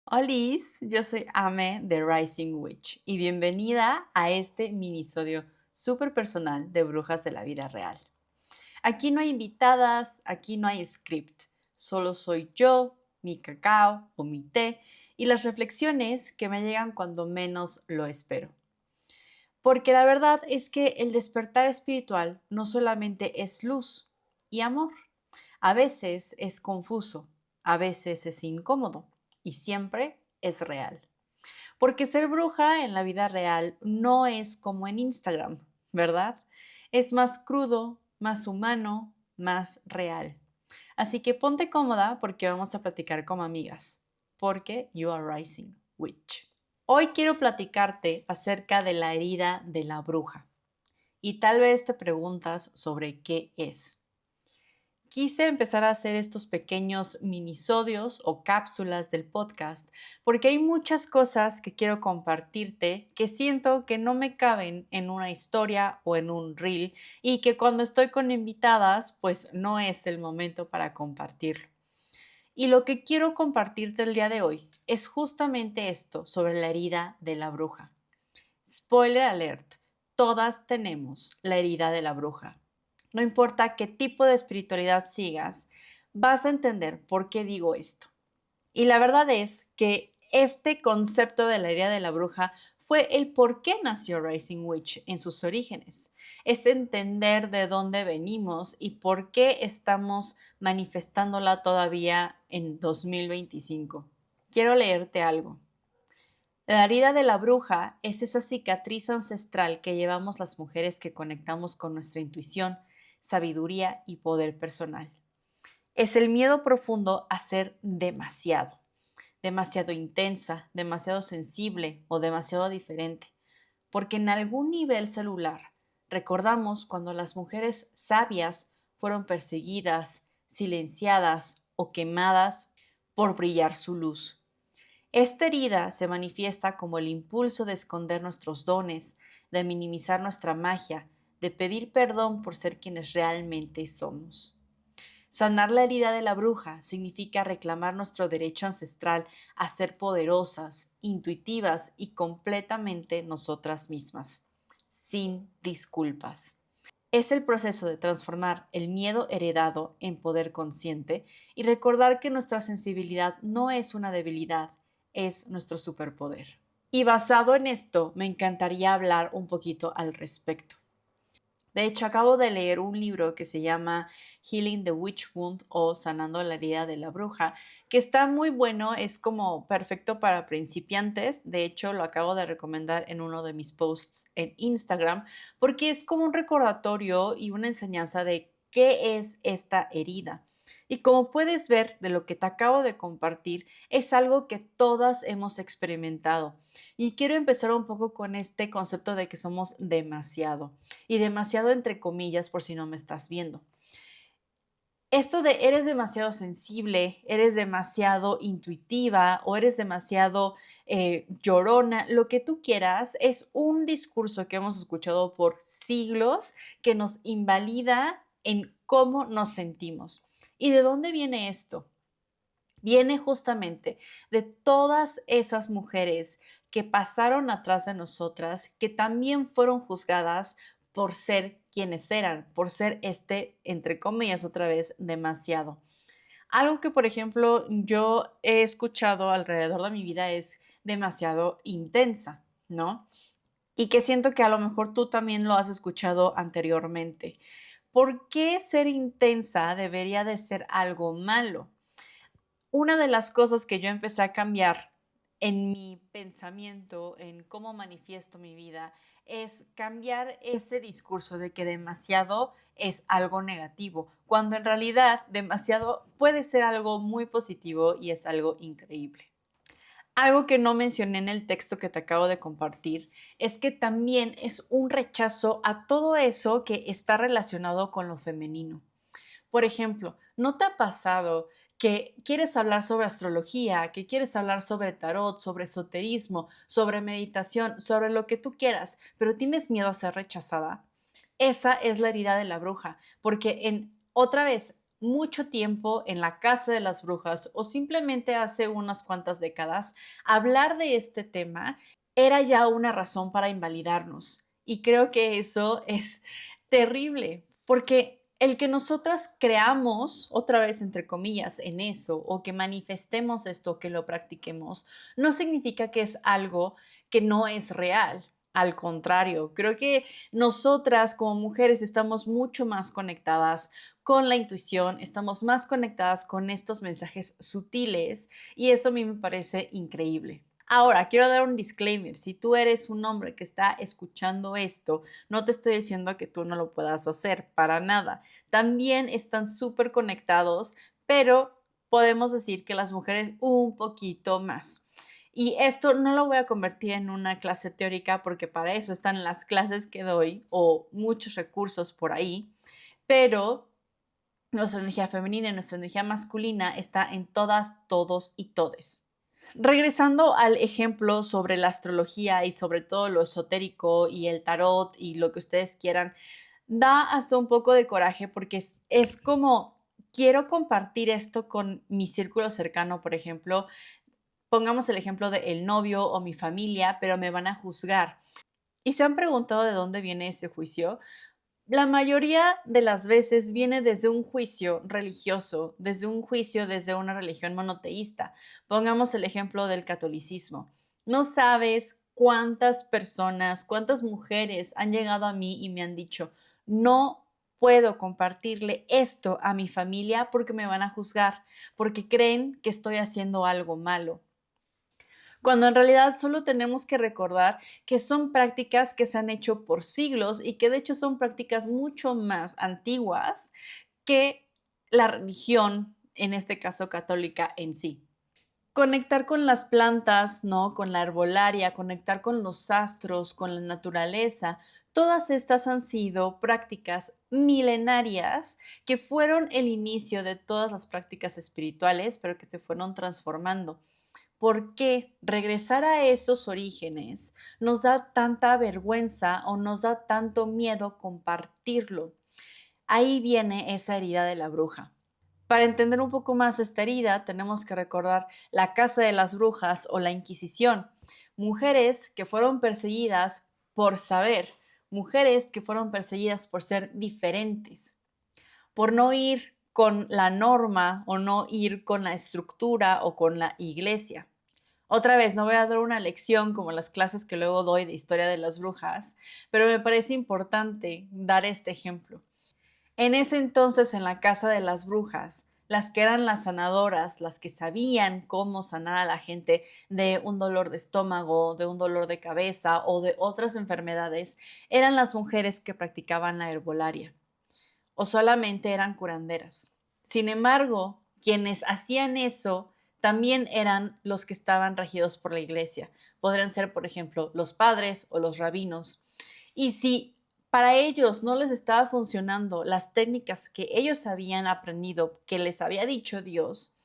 Olis, yo soy Ame de Rising Witch y bienvenida a este minisodio súper personal de Brujas de la Vida Real. Aquí no hay invitadas, aquí no hay script, solo soy yo, mi cacao o mi té y las reflexiones que me llegan cuando menos lo espero. Porque la verdad es que el despertar espiritual no solamente es luz y amor, a veces es confuso, a veces es incómodo y siempre es real. Porque ser bruja en la vida real no es como en Instagram, ¿verdad? Es más crudo, más humano, más real. Así que ponte cómoda porque vamos a platicar como amigas, porque you are rising witch. Hoy quiero platicarte acerca de la herida de la bruja y tal vez te preguntas sobre qué es. Quise empezar a hacer estos pequeños minisodios o cápsulas del podcast porque hay muchas cosas que quiero compartirte que siento que no me caben en una historia o en un reel y que cuando estoy con invitadas pues no es el momento para compartirlo. Y lo que quiero compartirte el día de hoy es justamente esto sobre la herida de la bruja. Spoiler alert, todas tenemos la herida de la bruja. No importa qué tipo de espiritualidad sigas, vas a entender por qué digo esto. Y la verdad es que este concepto de la herida de la bruja fue el por qué nació Rising Witch en sus orígenes. Es entender de dónde venimos y por qué estamos manifestándola todavía en 2025. Quiero leerte algo. La herida de la bruja es esa cicatriz ancestral que llevamos las mujeres que conectamos con nuestra intuición, sabiduría y poder personal. Es el miedo profundo a ser demasiado, demasiado intensa, demasiado sensible o demasiado diferente, porque en algún nivel celular recordamos cuando las mujeres sabias fueron perseguidas, silenciadas o quemadas por brillar su luz. Esta herida se manifiesta como el impulso de esconder nuestros dones, de minimizar nuestra magia, de pedir perdón por ser quienes realmente somos. Sanar la herida de la bruja significa reclamar nuestro derecho ancestral a ser poderosas, intuitivas y completamente nosotras mismas, sin disculpas. Es el proceso de transformar el miedo heredado en poder consciente y recordar que nuestra sensibilidad no es una debilidad, es nuestro superpoder. Y basado en esto, me encantaría hablar un poquito al respecto. De hecho, acabo de leer un libro que se llama Healing the Witch Wound o Sanando la herida de la bruja, que está muy bueno, es como perfecto para principiantes. De hecho, lo acabo de recomendar en uno de mis posts en Instagram, porque es como un recordatorio y una enseñanza de qué es esta herida. Y como puedes ver de lo que te acabo de compartir, es algo que todas hemos experimentado. Y quiero empezar un poco con este concepto de que somos demasiado y demasiado entre comillas por si no me estás viendo. Esto de eres demasiado sensible, eres demasiado intuitiva o eres demasiado llorona, lo que tú quieras, es un discurso que hemos escuchado por siglos que nos invalida en cómo nos sentimos. ¿Y de dónde viene esto? Viene justamente de todas esas mujeres que pasaron atrás de nosotras, que también fueron juzgadas por ser quienes eran, por ser entre comillas, otra vez, demasiado. Algo que, por ejemplo, yo he escuchado alrededor de mi vida es demasiado intensa, ¿no? Y que siento que a lo mejor tú también lo has escuchado anteriormente. ¿Por qué ser intensa debería de ser algo malo? Una de las cosas que yo empecé a cambiar en mi pensamiento, en cómo manifiesto mi vida, es cambiar ese discurso de que demasiado es algo negativo, cuando en realidad demasiado puede ser algo muy positivo y es algo increíble. Algo que no mencioné en el texto que te acabo de compartir es que también es un rechazo a todo eso que está relacionado con lo femenino. Por ejemplo, ¿no te ha pasado que quieres hablar sobre astrología, que quieres hablar sobre tarot, sobre esoterismo, sobre meditación, sobre lo que tú quieras, pero tienes miedo a ser rechazada? Esa es la herida de la bruja, porque otra vez, mucho tiempo en la casa de las brujas o simplemente hace unas cuantas décadas, hablar de este tema era ya una razón para invalidarnos. Y creo que eso es terrible, porque el que nosotras creamos, otra vez entre comillas, en eso, o que manifestemos esto, que lo practiquemos, no significa que es algo que no es real. Al contrario, creo que nosotras como mujeres estamos mucho más conectadas con la intuición, estamos más conectadas con estos mensajes sutiles y eso a mí me parece increíble. Ahora, quiero dar un disclaimer. Si tú eres un hombre que está escuchando esto, no te estoy diciendo que tú no lo puedas hacer, para nada. También están súper conectados, pero podemos decir que las mujeres un poquito más. Y esto no lo voy a convertir en una clase teórica porque para eso están las clases que doy o muchos recursos por ahí, pero nuestra energía femenina y nuestra energía masculina está en todas, todos y todes. Regresando al ejemplo sobre la astrología y sobre todo lo esotérico y el tarot y lo que ustedes quieran, da hasta un poco de coraje porque es como, quiero compartir esto con mi círculo cercano, por ejemplo, pongamos el ejemplo de el novio o mi familia, pero me van a juzgar. ¿Y se han preguntado de dónde viene ese juicio? La mayoría de las veces viene desde un juicio religioso, desde una religión monoteísta. Pongamos el ejemplo del catolicismo. No sabes cuántas personas, cuántas mujeres han llegado a mí y me han dicho, no puedo compartirle esto a mi familia porque me van a juzgar, porque creen que estoy haciendo algo malo, cuando en realidad solo tenemos que recordar que son prácticas que se han hecho por siglos y que de hecho son prácticas mucho más antiguas que la religión, en este caso católica, en sí. Conectar con las plantas, ¿no? Con la herbolaria, conectar con los astros, con la naturaleza, todas estas han sido prácticas milenarias que fueron el inicio de todas las prácticas espirituales, pero que se fueron transformando. ¿Por qué regresar a esos orígenes nos da tanta vergüenza o nos da tanto miedo compartirlo? Ahí viene esa herida de la bruja. Para entender un poco más esta herida, tenemos que recordar la Casa de las Brujas o la Inquisición. Mujeres que fueron perseguidas por saber, mujeres que fueron perseguidas por ser diferentes, por no ir con la norma o no ir con la estructura o con la iglesia. Otra vez, no voy a dar una lección como las clases que luego doy de historia de las brujas, pero me parece importante dar este ejemplo. En ese entonces, en la casa de las brujas, las que eran las sanadoras, las que sabían cómo sanar a la gente de un dolor de estómago, de un dolor de cabeza o de otras enfermedades, eran las mujeres que practicaban la herbolaria o solamente eran curanderas. Sin embargo, quienes hacían eso también eran los que estaban regidos por la iglesia. Podrían ser, por ejemplo, los padres o los rabinos. Y si para ellos no les estaba funcionando las técnicas que ellos habían aprendido, que les había dicho Dios,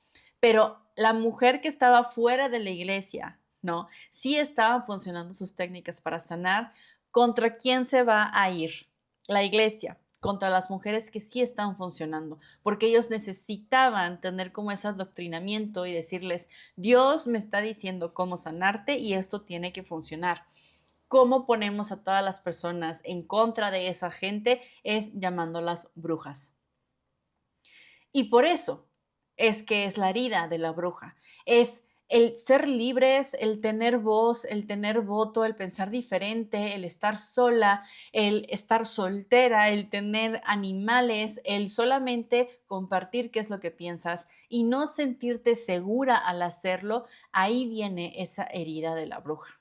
pero la mujer que estaba fuera de la iglesia, ¿no? Sí estaban funcionando sus técnicas para sanar, ¿contra quién se va a ir? La iglesia, contra las mujeres que sí están funcionando, porque ellos necesitaban tener como ese adoctrinamiento y decirles, Dios me está diciendo cómo sanarte y esto tiene que funcionar. ¿Cómo ponemos a todas las personas en contra de esa gente? Es llamándolas brujas. Y por eso es que es la herida de la bruja. Es el ser libres, el tener voz, el tener voto, el pensar diferente, el estar sola, el estar soltera, el tener animales, el solamente compartir qué es lo que piensas y no sentirte segura al hacerlo, ahí viene esa herida de la bruja.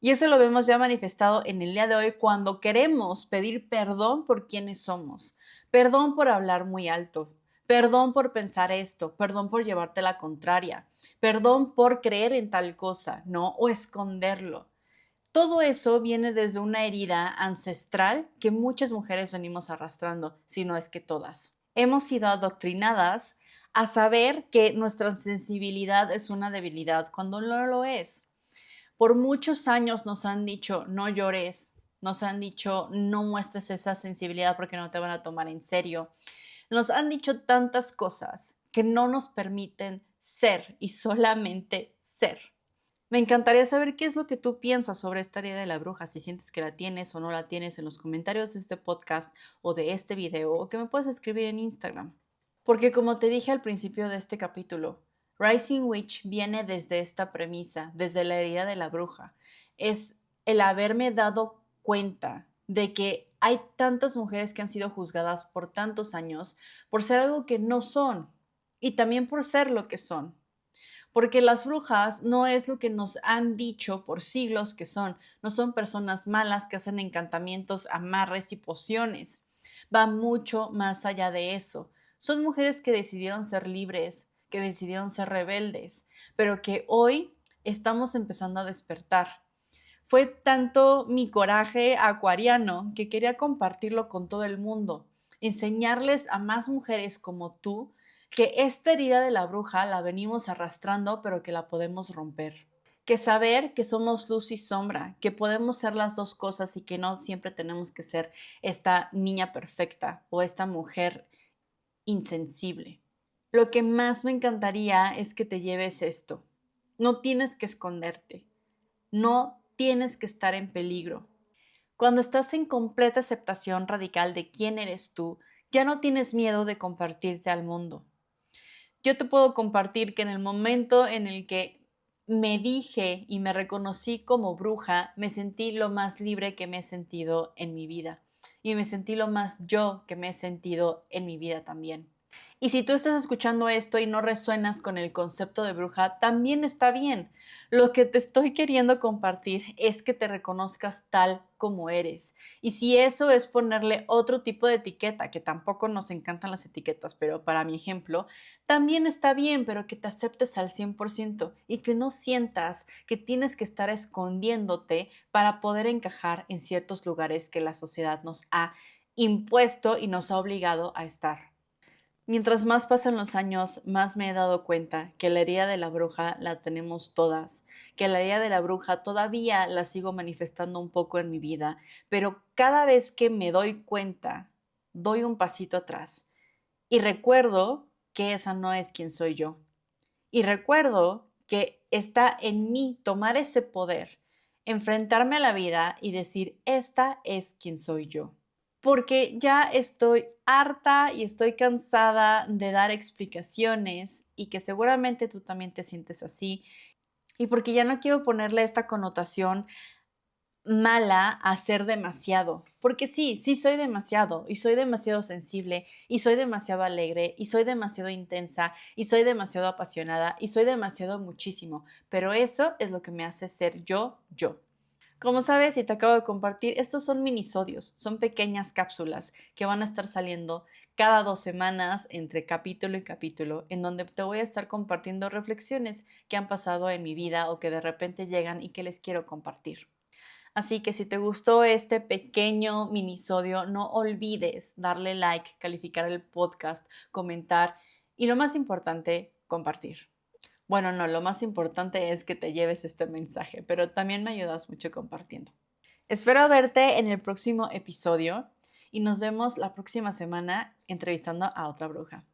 Y eso lo vemos ya manifestado en el día de hoy cuando queremos pedir perdón por quienes somos, perdón por hablar muy alto, perdón por pensar esto, perdón por llevarte la contraria, perdón por creer en tal cosa, ¿no? O esconderlo. Todo eso viene desde una herida ancestral que muchas mujeres venimos arrastrando, si no es que todas. Hemos sido adoctrinadas a saber que nuestra sensibilidad es una debilidad cuando no lo es. Por muchos años nos han dicho no llores, nos han dicho no muestres esa sensibilidad porque no te van a tomar en serio. Nos han dicho tantas cosas que no nos permiten ser y solamente ser. Me encantaría saber qué es lo que tú piensas sobre esta herida de la bruja, si sientes que la tienes o no la tienes en los comentarios de este podcast o de este video, o que me puedes escribir en Instagram. Porque como te dije al principio de este capítulo, Rising Witch viene desde esta premisa, desde la herida de la bruja. Es el haberme dado cuenta de que hay tantas mujeres que han sido juzgadas por tantos años por ser algo que no son y también por ser lo que son. Porque las brujas no es lo que nos han dicho por siglos que son. No son personas malas que hacen encantamientos, amarres y pociones. Va mucho más allá de eso. Son mujeres que decidieron ser libres, que decidieron ser rebeldes, pero que hoy estamos empezando a despertar. Fue tanto mi coraje acuariano que quería compartirlo con todo el mundo, enseñarles a más mujeres como tú que esta herida de la bruja la venimos arrastrando, pero que la podemos romper. Que saber que somos luz y sombra, que podemos ser las dos cosas y que no siempre tenemos que ser esta niña perfecta o esta mujer insensible. Lo que más me encantaría es que te lleves esto. No tienes que esconderte. No tienes que estar en peligro. Cuando estás en completa aceptación radical de quién eres tú, ya no tienes miedo de compartirte al mundo. Yo te puedo compartir que en el momento en el que me dije y me reconocí como bruja, me sentí lo más libre que me he sentido en mi vida. Y me sentí lo más yo que me he sentido en mi vida también. Y si tú estás escuchando esto y no resuenas con el concepto de bruja, también está bien. Lo que te estoy queriendo compartir es que te reconozcas tal como eres. Y si eso es ponerle otro tipo de etiqueta, que tampoco nos encantan las etiquetas, pero para mi ejemplo, también está bien, pero que te aceptes al 100% y que no sientas que tienes que estar escondiéndote para poder encajar en ciertos lugares que la sociedad nos ha impuesto y nos ha obligado a estar. Mientras más pasan los años, más me he dado cuenta que la herida de la bruja la tenemos todas, que la herida de la bruja todavía la sigo manifestando un poco en mi vida, pero cada vez que me doy cuenta, doy un pasito atrás y recuerdo que esa no es quien soy yo. Y recuerdo que está en mí tomar ese poder, enfrentarme a la vida y decir, esta es quien soy yo, porque ya estoy harta y estoy cansada de dar explicaciones y que seguramente tú también te sientes así y porque ya no quiero ponerle esta connotación mala a ser demasiado, porque sí, sí soy demasiado y soy demasiado sensible y soy demasiado alegre y soy demasiado intensa y soy demasiado apasionada y soy demasiado muchísimo, pero eso es lo que me hace ser yo, yo. Como sabes y te acabo de compartir, estos son minisodios, son pequeñas cápsulas que van a estar saliendo cada 2 semanas entre capítulo y capítulo, en donde te voy a estar compartiendo reflexiones que han pasado en mi vida o que de repente llegan y que les quiero compartir. Así que si te gustó este pequeño minisodio, no olvides darle like, calificar el podcast, comentar y lo más importante, compartir. Bueno, no, lo más importante es que te lleves este mensaje, pero también me ayudas mucho compartiendo. Espero verte en el próximo episodio y nos vemos la próxima semana entrevistando a otra bruja.